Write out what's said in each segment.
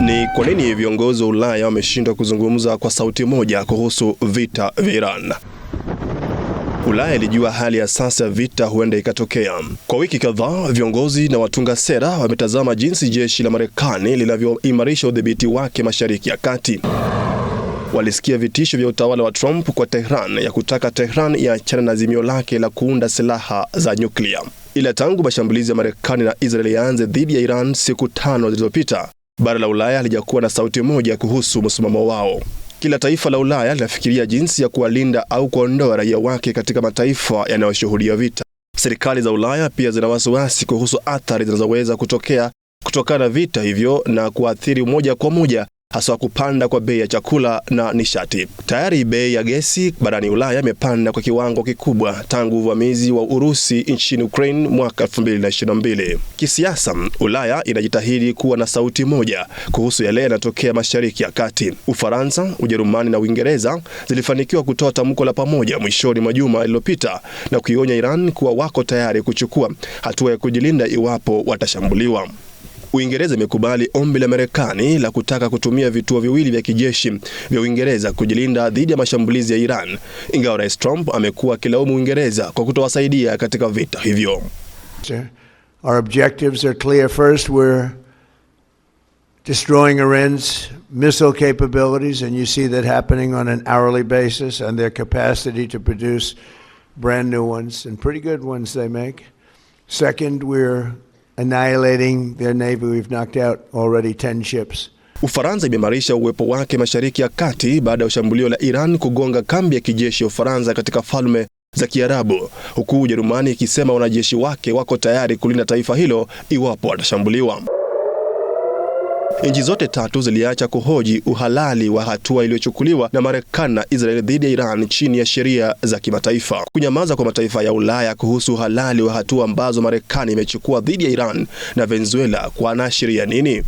Ni kwa nini viongozi wa Ulaya wameshindwa kuzungumza kwa sauti moja kuhusu vita vya Iran? Ulaya ilijua hali ya sasa vita huenda ikatokea. Kwa wiki kadhaa, viongozi na watunga sera wametazama jinsi jeshi la Marekani linavyoimarisha udhibiti wake Mashariki ya Kati. Walisikia vitisho vya utawala wa Trump kwa Tehran ya kutaka Tehran iachane na azimio lake la kuunda silaha za nyuklia. Ila tangu mashambulizi ya Marekani na Israel yaanze dhidi ya Iran siku 5 zilizopita, bara la Ulaya halijakuwa na sauti moja kuhusu msimamo wao. Kila taifa la Ulaya linafikiria jinsi ya kuwalinda au kuondoa raia wake katika mataifa yanayoshuhudia vita. Serikali za Ulaya pia zina wasiwasi kuhusu athari zinazoweza kutokana na vita hivyo na kuathiri moja kwa moja hasa kupanda kwa bei ya chakula na nishati. Tayari bei ya gesi barani Ulaya imepanda kwa kiwango kikubwa tangu uvamizi wa Urusi nchini Ukraine mwaka 2022. Kisiasa, Ulaya inajitahidi kuwa na sauti moja kuhusu yale yanayotokea Mashariki ya Kati. Ufaransa, Ujerumani na Uingereza zilifanikiwa kutoa tamko la pamoja mwishoni mwa juma lililopita na kuionya Iran kuwa wako tayari kuchukua hatua ya kujilinda iwapo watashambuliwa. Uingereza imekubali ombi la Marekani la kutaka kutumia vituo viwili vya kijeshi vya Uingereza kujilinda dhidi ya mashambulizi ya Iran, ingawa Rais Trump amekuwa akilaumu Uingereza kwa kutowasaidia katika vita hivyo. Our objectives are clear. First, we're destroying Iran's missile capabilities, and you see that happening on an hourly basis, and their capacity to produce brand new ones, and pretty good ones they make. Second, we're annihilating their navy. We've knocked out already 10 ships. Ufaransa imeimarisha uwepo wake Mashariki ya Kati baada ya shambulio la Iran kugonga kambi ya kijeshi ya Ufaransa katika Falme za Kiarabu, huku Ujerumani ikisema wanajeshi wake wako tayari kulinda taifa hilo iwapo watashambuliwa. Nchi zote tatu ziliacha kuhoji uhalali wa hatua iliyochukuliwa na Marekani na Israel dhidi ya Iran chini ya sheria za kimataifa. Kunyamaza kwa mataifa ya Ulaya kuhusu uhalali wa hatua ambazo Marekani imechukua dhidi ya Iran na Venezuela kunaashiria nini?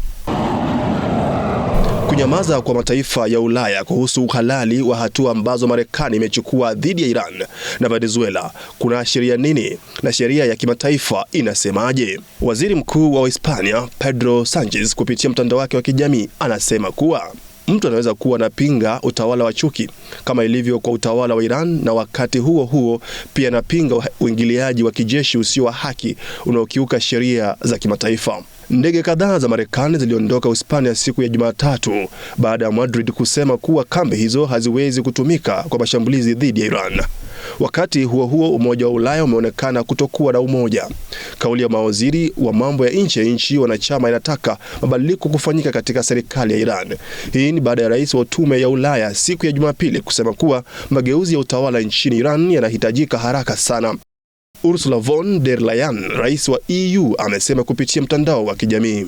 Kunyamaza kwa mataifa ya Ulaya kuhusu uhalali wa hatua ambazo Marekani imechukua dhidi ya Iran na Venezuela kunaashiria nini, na sheria ya kimataifa inasemaje? Waziri Mkuu wa Hispania Pedro Sanchez kupitia mtandao wake wa kijamii anasema kuwa mtu anaweza kuwa anapinga utawala wa chuki kama ilivyo kwa utawala wa Iran, na wakati huo huo pia anapinga uingiliaji wa kijeshi usio wa haki unaokiuka sheria za kimataifa. Ndege kadhaa za Marekani ziliondoka Hispania siku ya Jumatatu baada ya Madrid kusema kuwa kambi hizo haziwezi kutumika kwa mashambulizi dhidi ya Iran. Wakati huo huo, Umoja wa Ulaya umeonekana kutokuwa na umoja. Kauli ya mawaziri wa mambo ya nchi wanachama inataka mabadiliko kufanyika katika serikali ya Iran. Hii ni baada ya rais wa Tume ya Ulaya siku ya Jumapili kusema kuwa mageuzi ya utawala nchini Iran yanahitajika haraka sana. Ursula von der Leyen, rais wa EU, amesema kupitia mtandao wa kijamii.